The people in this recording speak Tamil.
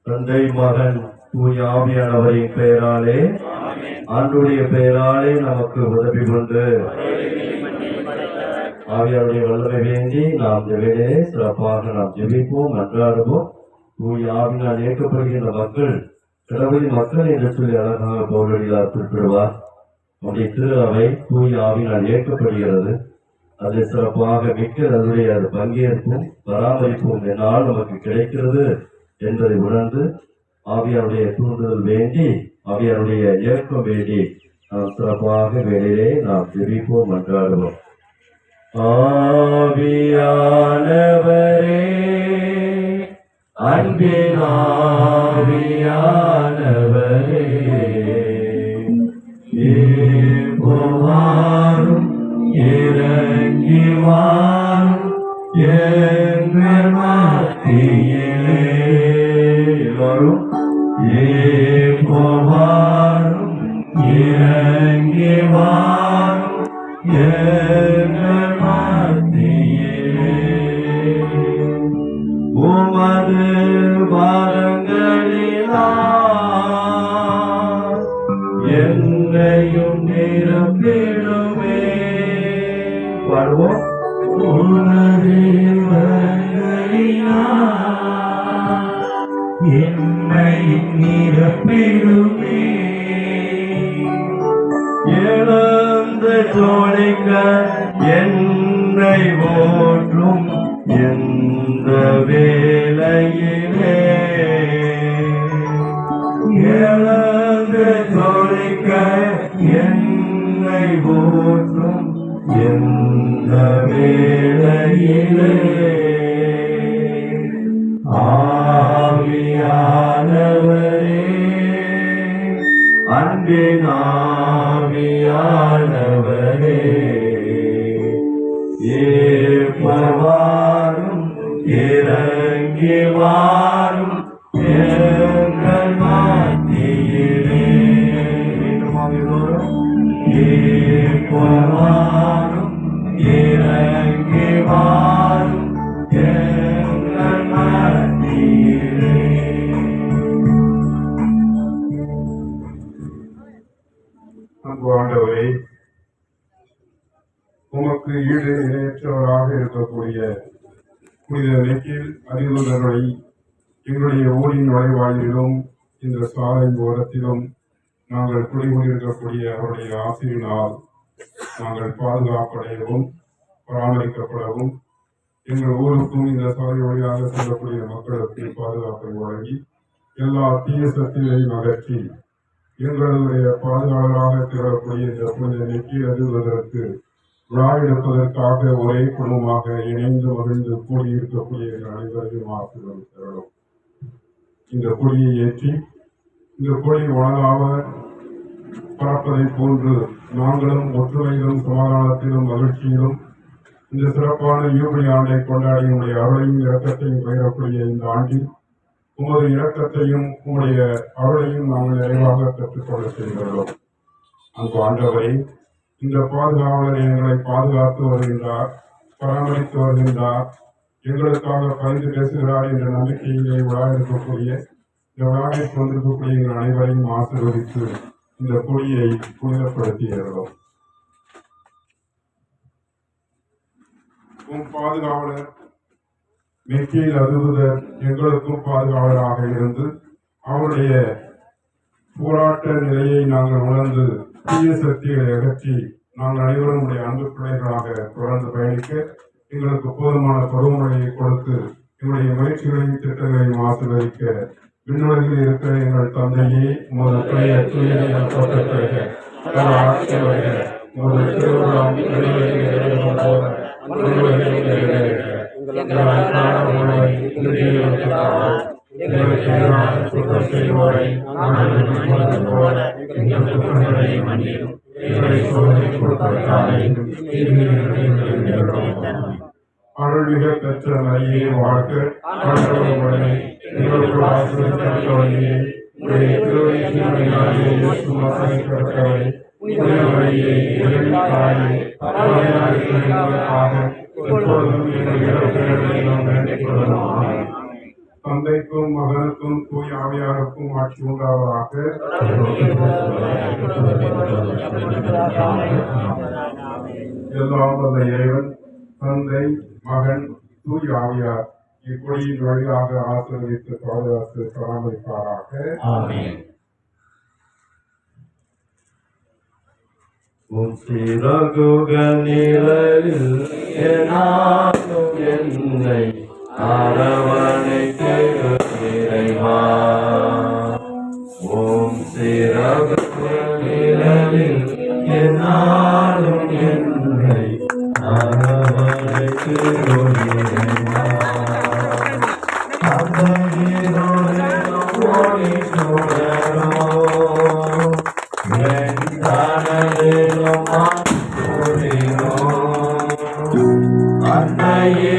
தந்தை மகன் தூய ஆவியானவரின் பெயராலே ஆண்டுடைய பெயராலே நமக்கு உதவி கொண்டு ஆவியாருடைய வல்லமை வேண்டி நாம் இந்த வேலையை சிறப்பாக நாம் ஜெபிப்போம், அன்றாடுவோம். தூய ஆவினால் இயக்கப்படுகின்ற மக்கள் கடவுளின் மக்கள் என்று சொல்லி அழகாக பவுலடியார் குறிப்பிடுவார். நம்முடைய திரு அவை தூய ஆவினால் இயக்கப்படுகிறது. அது சிறப்பாக மிக்க அதனுடைய அது பங்கேற்பும் பராமரிப்பும் என்னால் நமக்கு கிடைக்கிறது என்பதை உணர்ந்து ஆவியாருடைய தூண்டுதல் வேண்டி ஆவியாருடைய இயக்கம் வேண்டி நாம் சிறப்பாக வேலையிலே நாம் ஜெபிப்போம், அன்றாடுவோம். ஆவியானவரே, அன்பின் ஆவியானவரே, வாரும் இறங்கி வாரும் எங்கள் மத்தியிலே. எல்லாரும் வாரும் இறங்கி வாரும் எங்கள் மத்தியிலே. உமது வாரங்களிலா என்னையும் நிரப்பிடுமே. பாடுவோம். உமது வாரங்களிலா என்னையும் நிரப்பிடுமே. எழுந்த ஜோலிக்க என்னை ஓற்றும் எந்த வேளையிலே. எழுந்த ஜோலிக்க என்னை ஓற்றும் எந்த வேளையிலே. ஆவியானவரே, அன்பின் ஆவியானவரே, வாரும் இறங்கி வாரும் எங்கள் மத்தியிலே. வாரும் இறங்கி வாரும் எங்கள் மத்தியிலே. ஆண்டவரே, உமக்கு ஈடு இணையற்றவராக இருக்கக்கூடிய புனித நெக்கில் அறிவுகளை எங்களுடைய ஊரின் நுழைவாயிலும் இந்த சாலை ஓரத்திலும் நாங்கள் குடிகொண்டிருக்கக்கூடிய அவருடைய ஆசிரியனால் நாங்கள் பாதுகாப்படையவும் பராமரிக்கப்படவும் எங்கள் ஊருக்கும் இந்த சாலை வழியாக செல்லக்கூடிய மக்களுக்கு பாதுகாப்பை வழங்கி எல்லா தீய சக்திகளையும் அகற்றி எங்களுடைய பாதுகாவலராக திகழக்கூடிய இந்த புனித நெக்கில் அறிவதற்கு விழா எடுப்பதற்காக ஒரே குடும்பமாக இணைந்து மகிழ்ந்து கூடியிருக்கக்கூடிய அனைவரையும் ஆசீர்வாதம் தரணும். இந்த கொடியை ஏற்றி இந்த கொடி வளராக பறப்பதை போன்று நாங்களும் ஒற்றுமையிலும் சமாதானத்திலும் மகிழ்ச்சியிலும் இந்த சிறப்பான யூபிலி ஆண்டை கொண்டாடி உங்களுடைய அருளையும் இரக்கத்தையும் பகிரக்கூடிய இந்த ஆண்டில் உமது இரக்கத்தையும் உங்களுடைய அருளையும் நாங்கள் நிறைவாக கற்றுக்கொள்ள செய்கிறோம். அங்கு ஆண்டவரை இந்த பாதுகாவலர் எங்களை பாதுகாத்து வருகின்றார், பராமரித்து வருகின்றார், எங்களுக்காக பரிந்து பேசுகிறார் என்ற நம்பிக்கையிலே விழா இருக்கக்கூடிய இந்த விழாவை கொண்டிருக்கக்கூடிய எங்கள் அனைவரையும் ஆசீர்வதித்து இந்த கொடியை புனிதப்படுத்துகிறோம். உம் பாதுகாவலர் மெக்கியில் அதுவுதர் எங்களுக்கும் பாதுகாவலராக இருந்து அவருடைய போராட்ட நிலையை நாங்கள் உணர்ந்து தீய சக்திகளை அகற்றி நாங்கள் அனைவரும் உடைய அன்பு பிள்ளைகளாக தொடர்ந்து பயணிக்க எங்களுக்கு போதுமான பருவமழையை கொடுத்து எங்களுடைய முயற்சிகளையும் திட்டங்களையும் ஆசீர்வதிக்க விண்ணுலகில் இருக்கிற எங்கள் தந்தையே உமது பெயர் தூயதென போற்றப்படுக, ஆட்சி வருக, உமது திருவுளம் விண்ணுலகில் போல மண்ணுலகிலும் நிறைவேறுக. எங்கள் அன்றாட உணவை இன்று எங்களுக்கு தாரும். எங்களுக்கு எதிராக குற்றம் செய்வோரை நாங்கள் மன்னிப்பது போல எங்கள் குற்றங்களை மன்னியும். எங்களை சோதனைக்கு உட்படுத்தாதேயும், தீமையிலிருந்து எங்களை விடுவித்தருளும். அருள்மிக பெற்ற மரியே வாழ்க, ஆண்டவர் உடனே எங்களுக்குள் ஆசீர்வதிக்கப்பட்டவளே, உடைய திருவயிற்றினாலே இயேசு ஆசீர்வதிக்கப்பட்டவளே, புனித மரியே இறைவனின் தாயே, பாவிகளாகிய எங்களுக்காக இப்பொழுதும் எங்கள் இறப்பின் வேளையிலும் வேண்டிக் கொள்ளும். தந்தைக்கும் மகனுக்கும் தூய் ஆவியாருக்கும் ஆட்சி உண்டாவதாக. எல்லாம் வல்ல இறைவன் தந்தை மகன் தூய் ஆவியார் இக்கொடியின் வழியாக ஆசீர்வதித்து பாதுகாத்து பராமரிப்பாராக. உம் சிறகுக நிழலில் என்னாலும் என்னை அரவணைத்து இறைவா. ஓம் சிறகுக நிழலில் என்னாலும் என்னை அரவணைத்து இறைவா. அன்னையே